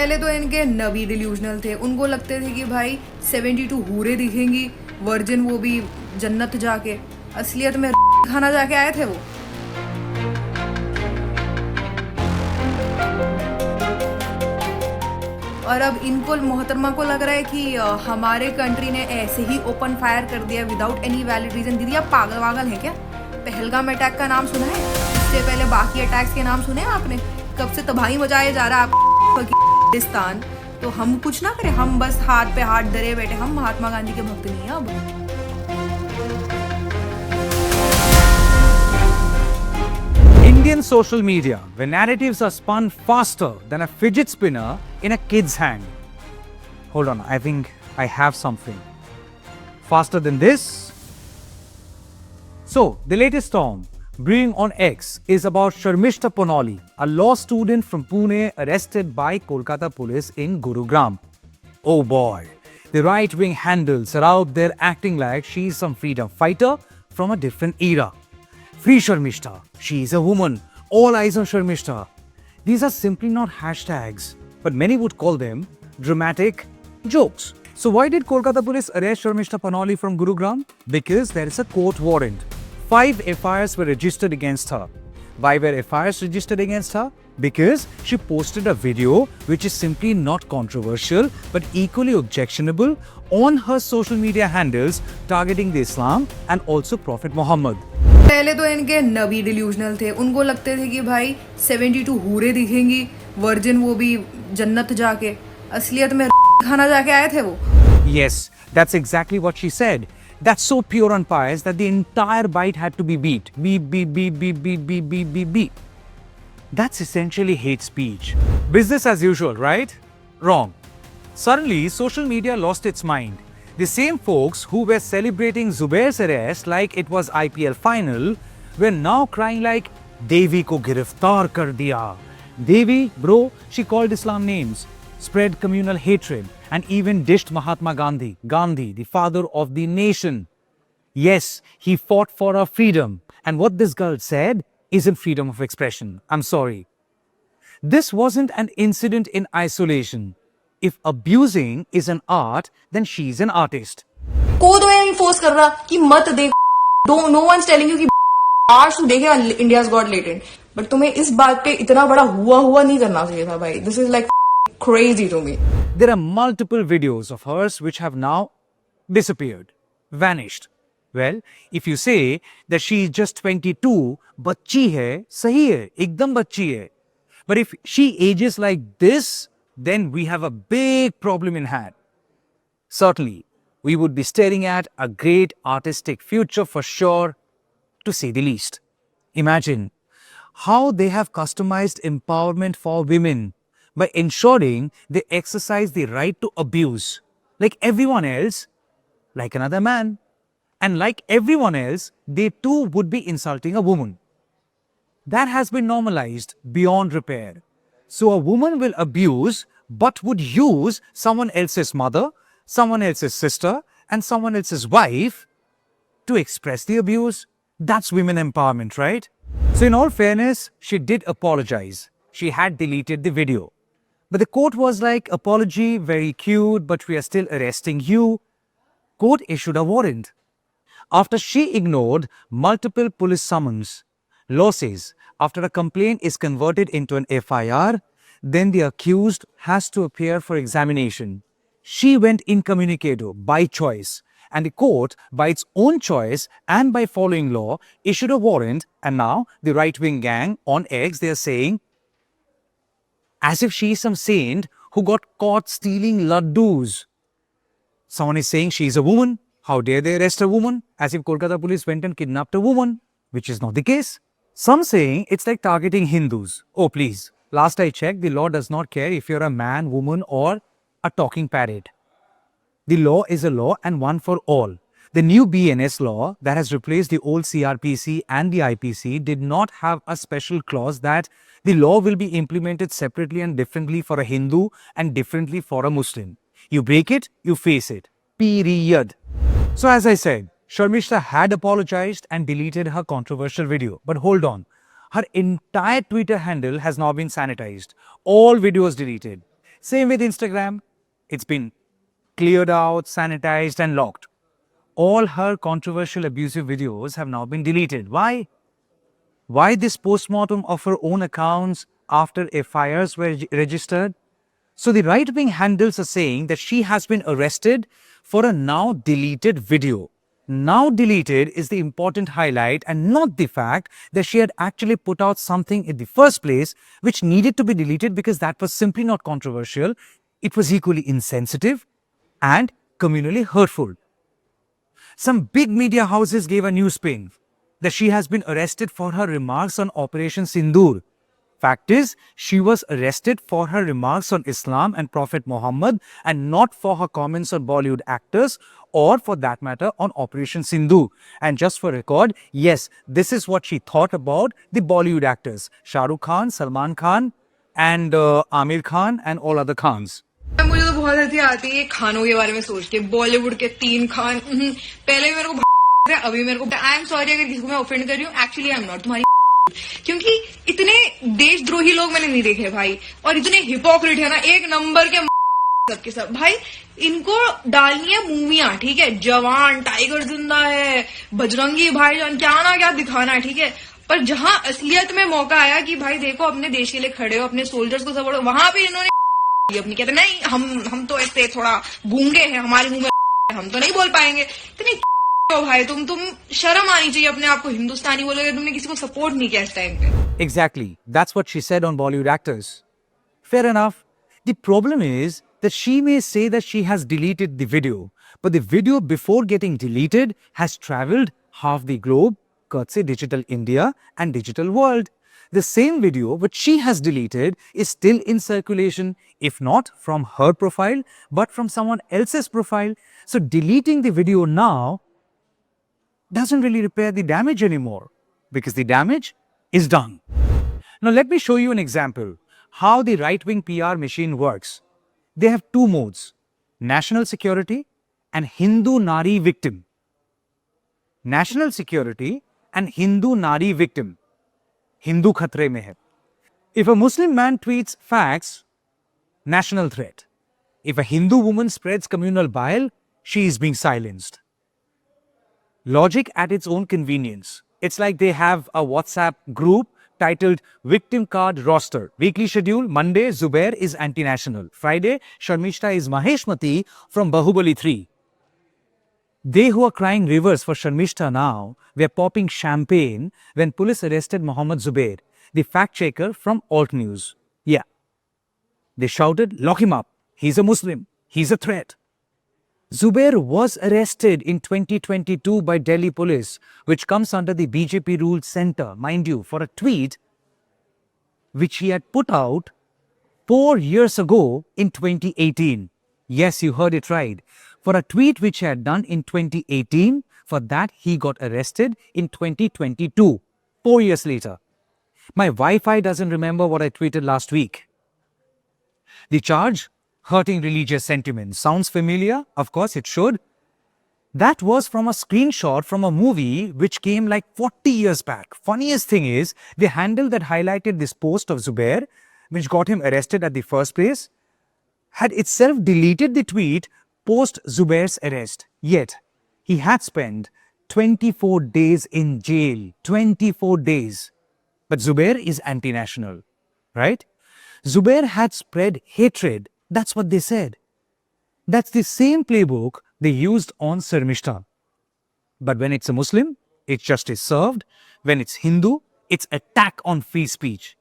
पहले तो इनके नबी डिल्यूजनल थे, उनको लगते थे कि भाई 72 हूरे दिखेंगी, वर्जिन वो भी जन्नत जाके। असलियत में खाना जाके आए थे वो। और अब इनको मोहतरमा को लग रहा है कि हमारे कंट्री ने ऐसे ही ओपन फायर कर दिया विदाउट एनी वैलिड रीजन। दीदी आप पागल वागल हैं क्या? पहलगाम अटैक का नाम सुना है? इससे पहले बाकी अटैक्स के नाम सुने हैं आपने? कब से तबाही मचाए जा रहा है पाकिस्तान। तो हम कुछ ना करें, हम बस हाथ पे हाथ धरे बैठे। हम महात्मा गांधी के भक्त नहीं हैं अब। Indian social media, where narratives are spun faster than a fidget spinner in a kid's hand. Hold on, I think I have something. Faster than this? So, the latest storm brewing on X is about Sharmistha Panoli, a law student from Pune arrested by Kolkata Police in Gurugram. Oh boy, the right-wing handles are out there acting like she's some freedom fighter from a different era. Free Sharmistha, she is a woman, all eyes on Sharmistha. These are simply not hashtags, but many would call them dramatic jokes. So why did Kolkata Police arrest Sharmistha Panoli from Gurugram? Because there is a court warrant. 5 FIRs were registered against her. Why were FIRs registered against her? Because she posted a video which is simply not controversial but equally objectionable on her social media handles targeting the Islam and also Prophet Muhammad. पहले तो इनके नबी delusional थे, उनको लगते थे कि भाई 72 हूरे दिखेंगी, वर्जिन वो भी जन्नत जाके। असलियत में खाना जाके आए थे वो। Yes, that's exactly what she said. That's so pure and pious that the entire bite had to be beat. Beep, beep, beep, beep, beep, beep, beep, beep, beep. That's essentially hate speech. Business as usual, right? Wrong. Suddenly, social media lost its mind. The same folks who were celebrating Zubair's arrest like it was IPL final were now crying like, Devi ko giriftar kar diya. Devi, bro, she called Islam names, spread communal hatred, and even dished Mahatma Gandhi, the father of the nation. Yes, he fought for our freedom. And what this girl said isn't freedom of expression. I'm sorry. This wasn't an incident in isolation. If abusing is an art, then she's an artist. कोई तो enforce कर रहा कि मत देख। No one's telling you कि आज तू देखेगा India's got latent. But तुम्हें इस बात पे इतना बड़ा हुआ नहीं करना चाहिए था भाई. This is like crazy to me. There are multiple videos of hers which have now disappeared, vanished. Well, if you say that she is just 22, बच्ची है, सही है, एकदम बच्ची है. But if she ages like this, then we have a big problem in hand. Certainly, we would be staring at a great artistic future for sure, to say the least. Imagine how they have customized empowerment for women by ensuring they exercise the right to abuse, like everyone else, like another man. And like everyone else, they too would be insulting a woman. That has been normalized beyond repair. So a woman will abuse but would use someone else's mother, someone else's sister, and someone else's wife to express the abuse. That's women empowerment, right? So in all fairness, she did apologize. She had deleted the video. But the court was like, apology, very cute, but we are still arresting you. Court issued a warrant. After she ignored multiple police summons, law says after a complaint is converted into an FIR, then the accused has to appear for examination. She went incommunicado by choice, and the court, by its own choice and by following law, issued a warrant. And now the right-wing gang on X, they are saying, as if she is some saint who got caught stealing laddus. Someone is saying she is a woman. How dare they arrest a woman? As if Kolkata Police went and kidnapped a woman, which is not the case. Some saying it's like targeting Hindus. Oh please, last I checked, the law does not care if you're a man, woman or a talking parrot. The law is a law and one for all. The new BNS law that has replaced the old CRPC and the IPC did not have a special clause that the law will be implemented separately and differently for a Hindu and differently for a Muslim. You break it, you face it. Period. So as I said, Sharmistha had apologized and deleted her controversial video. But hold on, her entire Twitter handle has now been sanitized. All videos deleted. Same with Instagram. It's been cleared out, sanitized, and locked. All her controversial abusive videos have now been deleted. Why? Why this postmortem of her own accounts after FIRs were registered? So the right wing handles are saying that she has been arrested for a now deleted video. Now deleted is the important highlight and not the fact that she had actually put out something in the first place which needed to be deleted because that was simply not controversial. It was equally insensitive and communally hurtful. Some big media houses gave a new spin that she has been arrested for her remarks on Operation Sindoor. Fact is, she was arrested for her remarks on Islam and Prophet Muhammad and not for her comments on Bollywood actors or for that matter on Operation Sindoor. And just for record, yes, this is what she thought about the Bollywood actors, Shah Rukh Khan, Salman Khan and Amir Khan and all other Khans. मुझे तो बहुत हंसी आती है खानों के बारे में सोच के बॉलीवुड के 3 खान पहले मेरे को अभी मेरे को आई एम सॉरी अगर किसी को मैं ऑफेंड कर रही हूँ एक्चुअली आई एम नॉट तुम्हारी क्योंकि इतने देशद्रोही लोग मैंने नहीं देखे भाई और इतने हिपोक्रेट है ना एक नंबर के सबके सब भाई इनको डालनी है मूवियां ठीक है जवान टाइगर जिंदा है बजरंगी भाईजान क्या ना क्या दिखाना है ठीक है पर जहां असलियत में मौका आया कि भाई देखो अपने देश के लिए खड़े हो अपने सोल्जर्स को सपोर्ट वहां पे इन्होंने अपनी कहते नहीं हम तो ऐसे थोड़ा गूंगे हैं हमारे मुंह में हम तो नहीं बोल पाएंगे इतनी भाई तुम शर्म आनी चाहिए अपने आप को हिंदुस्तानी बोलोगे तुमने किसी को सपोर्ट नहीं किया इस टाइम पे Exactly. That's what she said on Bollywood actors. Fair enough. The problem is that she may say that she has deleted the video, but the video before getting deleted has traveled half the globe, courtesy Digital India and Digital World. The same video which she has deleted is still in circulation, if not from her profile, but from someone else's profile. So deleting the video now doesn't really repair the damage anymore because the damage is done. Now let me show you an example how the right-wing PR machine works. They have two modes, national security and Hindu Nari victim. National security and Hindu Nari victim. Hindu khatre mein hai. If a Muslim man tweets facts, national threat. If a Hindu woman spreads communal bile, she is being silenced. Logic at its own convenience. It's like they have a WhatsApp group titled Victim Card Roster. Weekly schedule, Monday, Zubair is anti-national. Friday, Sharmistha is Maheshmati from Bahubali 3. They who are crying rivers for Sharmistha now were popping champagne when police arrested Mohammed Zubair, the fact-checker from Alt News. Yeah. They shouted, lock him up. He's a Muslim. He's a threat. Zubair was arrested in 2022 by Delhi police, which comes under the BJP-ruled centre, mind you, for a tweet which he had put out 4 years ago in 2018. Yes, you heard it right. For a tweet which he had done in 2018, for that he got arrested in 2022, 4 years later. My Wi-Fi doesn't remember what I tweeted last week. The charge? Hurting religious sentiments. Sounds familiar? Of course it should. That was from a screenshot from a movie which came like 40 years back. Funniest thing is, the handle that highlighted this post of Zubair, which got him arrested at the first place, had itself deleted the tweet post Zubair's arrest. Yet, he had spent 24 days in jail. 24 days. But Zubair is anti-national, right? Zubair had spread hatred. That's what they said. That's the same playbook they used on Sharmistha. But when it's a Muslim, it's justice served. When it's Hindu, it's attack on free speech.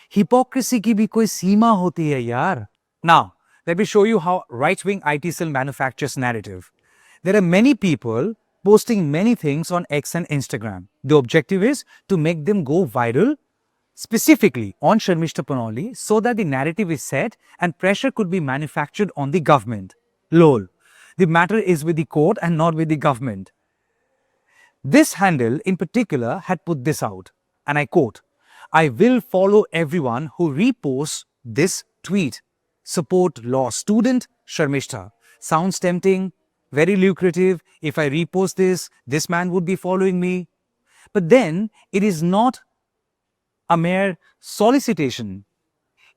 Hypocrisy ki bhi koi seema hoti hai yaar. Now, let me show you how right-wing IT cell manufactures narrative. There are many people posting many things on X and Instagram. The objective is to make them go viral, specifically on Sharmistha Panoli, so that the narrative is set and pressure could be manufactured on the government. Lol. The matter is with the court and not with the government. This handle in particular had put this out, and I quote, I will follow everyone who reposts this tweet. Support law student Sharmistha. Sounds tempting, very lucrative. If I repost this man would be following me. But then it is not a mere solicitation.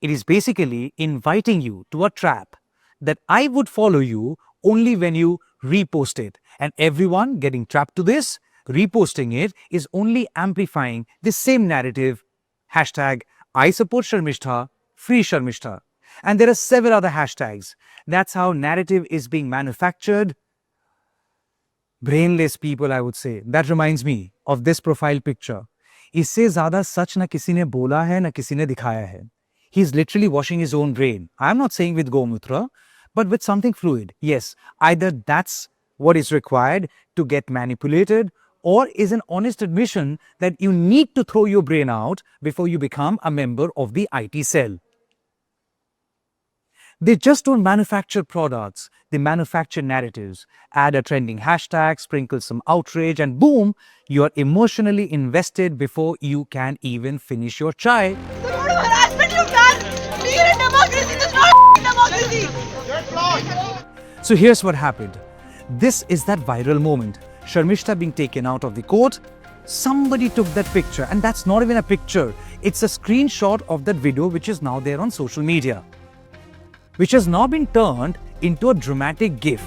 It is basically inviting you to a trap that I would follow you only when you repost it. And everyone getting trapped to this, reposting it is only amplifying the same narrative. Hashtag I support Sharmistha, free Sharmistha. And there are several other hashtags. That's how narrative is being manufactured. Brainless people, I would say. That reminds me of this profile picture. इससे ज़्यादा सच ना किसी ने बोला है ना किसी ने दिखाया है. He's literally washing his own brain. I'm not saying with Gomutra, but with something fluid. Yes, either that's what is required to get manipulated, or is an honest admission that you need to throw your brain out before you become a member of the IT cell. They just don't manufacture products, they manufacture narratives. Add a trending hashtag, sprinkle some outrage, and boom, you're emotionally invested before you can even finish your chai. The amount of harassment you've done, being in a democracy, this is not democracy. So here's what happened. This is that viral moment. Sharmistha being taken out of the court. Somebody took that picture, and that's not even a picture. It's a screenshot of that video which is now there on social media, which has now been turned into a dramatic GIF.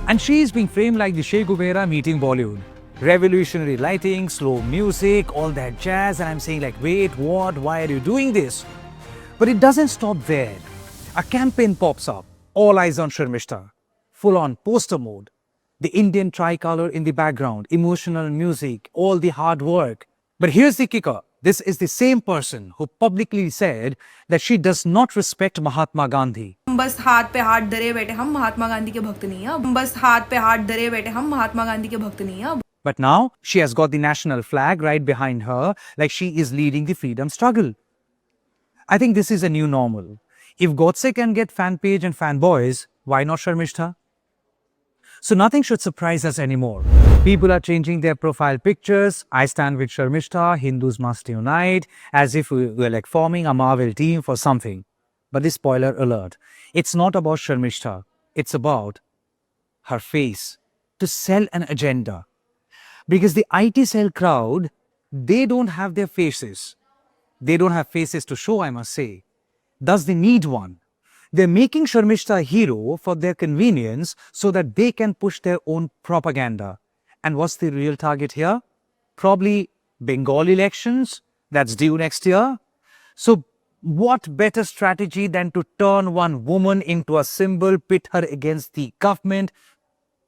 And she is being framed like the Che Guevara meeting Bollywood. Revolutionary lighting, slow music, all that jazz, and I'm saying like, wait, what? Why are you doing this? But it doesn't stop there. A campaign pops up, all eyes on Sharmistha, full on poster mode. The Indian tricolor in the background, emotional music, all the hard work. But here's the kicker. This is the same person who publicly said that she does not respect Mahatma Gandhi. बस हाथ पे हाथ धरे बैठे हम महात्मा गांधी के भक्त नहीं हैं अब बस हाथ पे हाथ धरे बैठे हम महात्मा गांधी के भक्त नहीं हैं अब But now she has got the national flag right behind her, like she is leading the freedom struggle. I think this is a new normal. If Godse can get fan page and fanboys, why not Sharmistha? So nothing should surprise us anymore. People are changing their profile pictures. I stand with Sharmistha, Hindus must unite, as if we were like forming a Marvel team for something. But this spoiler alert, it's not about Sharmistha. It's about her face to sell an agenda. Because the IT cell crowd, they don't have their faces. They don't have faces to show, I must say. Thus they need one. They're making Sharmistha a hero for their convenience so that they can push their own propaganda. And what's the real target here? Probably Bengal elections that's due next year. So what better strategy than to turn one woman into a symbol, pit her against the government,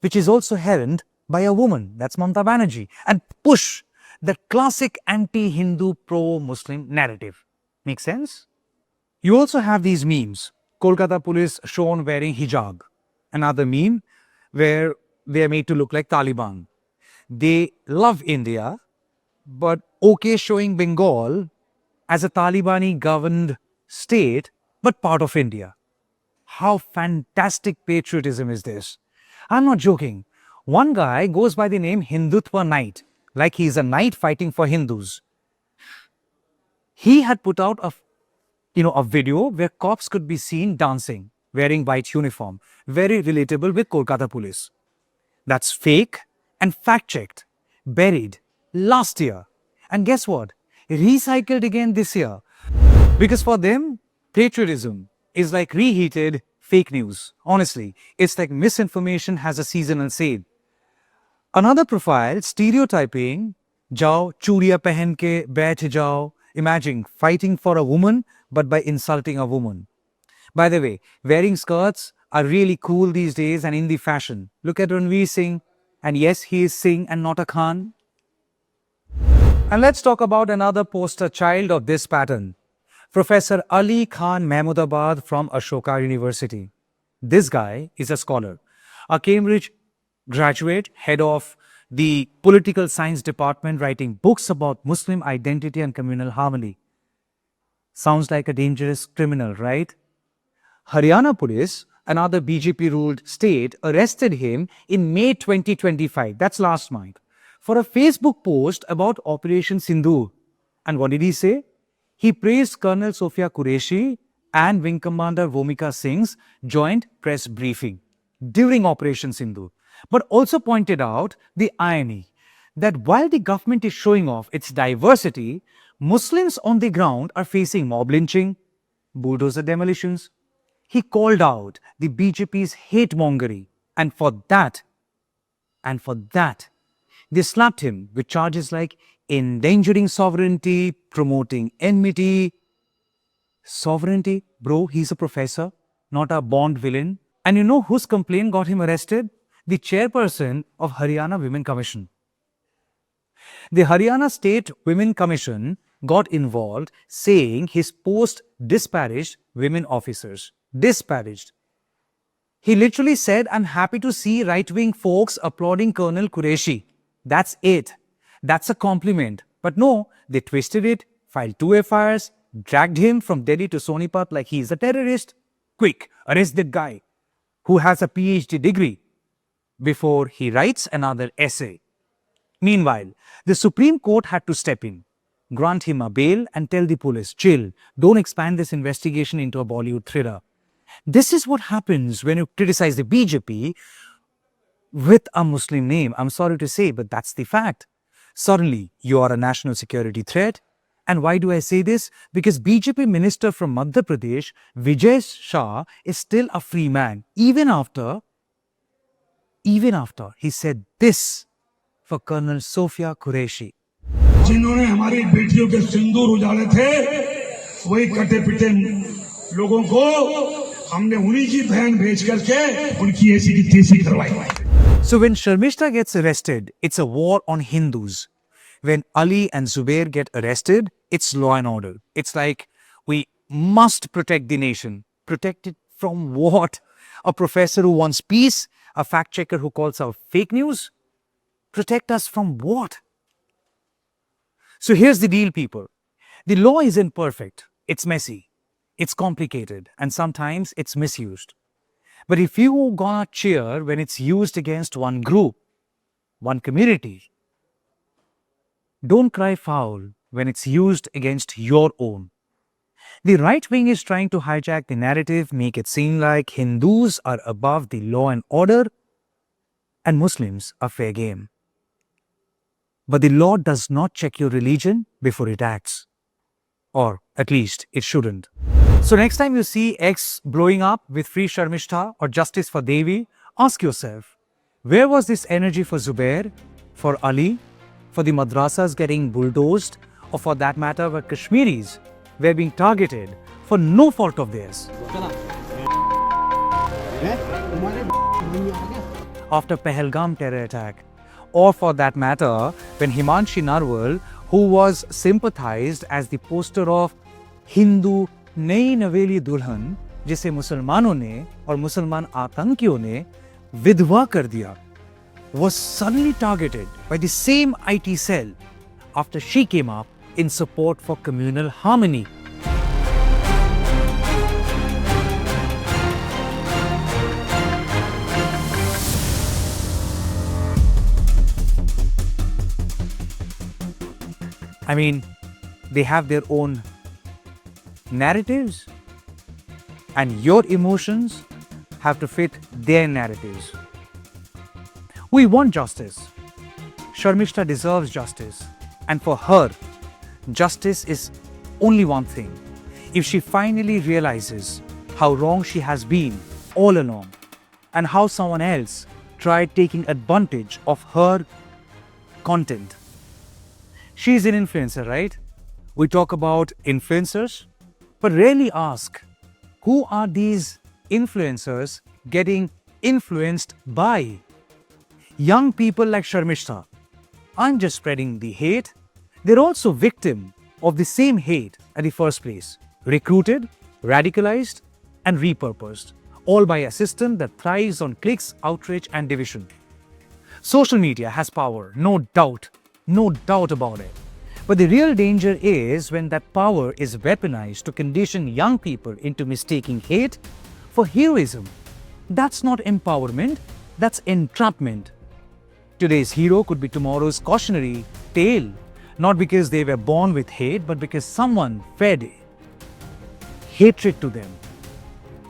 which is also held by a woman, that's Mamata Banerjee, and push the classic anti-Hindu, pro-Muslim narrative. Make sense? You also have these memes. Kolkata Police shown wearing hijab. Another meme where they are made to look like Taliban. They love India, but okay showing Bengal as a Talibani governed state, but part of India. How fantastic patriotism is this? I'm not joking. One guy goes by the name Hindutva Knight, like he's a knight fighting for Hindus. He had put out a video where cops could be seen dancing, wearing white uniform. Very relatable with Kolkata Police. That's fake and fact-checked, buried last year. And guess what? Recycled again this year. Because for them, patriotism is like reheated fake news. Honestly, it's like misinformation has a seasonal sale. Another profile, stereotyping, jao, churiya pehen ke baith jao. Imagine fighting for a woman, but by insulting a woman. By the way, wearing skirts are really cool these days and in the fashion. Look at Ranveer Singh. And yes, he is Singh and not a Khan. And let's talk about another poster child of this pattern. Professor Ali Khan Mahmudabad from Ashoka University. This guy is a scholar, a Cambridge graduate, head of the political science department, writing books about Muslim identity and communal harmony. Sounds like a dangerous criminal, right? Haryana Police, another BJP-ruled state, arrested him in May 2025, that's last month, for a Facebook post about Operation Sindoor. And what did he say? He praised Colonel Sofia Qureshi and Wing Commander Vomika Singh's joint press briefing during Operation Sindoor, but also pointed out the irony that while the government is showing off its diversity, Muslims on the ground are facing mob lynching, bulldozer demolitions. He called out the BJP's hate mongery, and for that, they slapped him with charges like endangering sovereignty, promoting enmity. Sovereignty? Bro, he's a professor, not a Bond villain. And you know whose complaint got him arrested? The chairperson of Haryana Women Commission. The Haryana State Women Commission got involved saying his post disparaged women officers. Disparaged. He literally said, I'm happy to see right-wing folks applauding Colonel Qureshi. That's it. That's a compliment. But no, they twisted it, filed 2 FIRs, dragged him from Delhi to Sonipat like he's a terrorist. Quick, arrest that guy who has a PhD degree before he writes another essay. Meanwhile, the Supreme Court had to step in, grant him a bail and tell the police, chill, don't expand this investigation into a Bollywood thriller. This is what happens when you criticize the BJP with a Muslim name. I'm sorry to say, but that's the fact. Suddenly, you are a national security threat. And why do I say this? Because BJP minister from Madhya Pradesh, Vijay Shah, is still a free man, even after he said this for Colonel Sophia Qureshi. जिन्होंने हमारी बेटियों के सिंदूर उजाले थे, वही कटे पिटे लोगों को हमने उन्हीं की बहन भेज करके उनकी ऐसी की तैसी करवाई. So when Sharmistha gets arrested, it's a war on Hindus. When Ali and Zubair get arrested, it's law and order. It's like, we must protect the nation. Protect it from what? A professor who wants peace? A fact checker who calls out fake news? Protect us from what? So here's the deal, people. The law isn't perfect. It's messy. It's complicated. And sometimes it's misused. But if you gonna cheer when it's used against one group, one community, don't cry foul when it's used against your own. The right wing is trying to hijack the narrative, make it seem like Hindus are above the law and order and Muslims are fair game. But the law does not check your religion before it acts. Or at least it shouldn't. So next time you see X blowing up with free Sharmistha or justice for Devi, ask yourself, where was this energy for Zubair, for Ali, for the madrasas getting bulldozed, or for that matter where Kashmiris were being targeted for no fault of theirs? After Pahalgam terror attack, or for that matter when Himanshi Narwal, who was sympathized as the poster of Hindu Nayi Naveli Dulhan, जिसे मुसलमानों ने और मुसलमान आतंकियों ने विधवा कर दिया, was suddenly targeted by the same IT cell after she came up in support for communal harmony. I mean, they have their own narratives, and your emotions have to fit their narratives. We want justice. Sharmistha deserves justice. And for her, justice is only one thing. If she finally realizes how wrong she has been all along and how someone else tried taking advantage of her content. She's an influencer, right? We talk about influencers, but rarely ask, who are these influencers getting influenced by? Young people like Sharmistha aren't just spreading the hate, they're also victim of the same hate at the first place. Recruited, radicalized, and repurposed, all by a system that thrives on clicks, outrage, and division. Social media has power, no doubt about it. But the real danger is when that power is weaponized to condition young people into mistaking hate for heroism. That's not empowerment, that's entrapment. Today's hero could be tomorrow's cautionary tale, not because they were born with hate, but because someone fed hatred to them,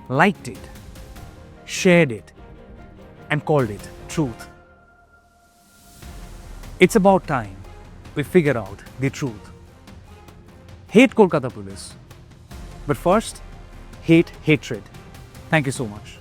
liked it, shared it, and called it truth. It's about time we figure out the truth. Hate Kolkata Police. But first, hate hatred. Thank you so much.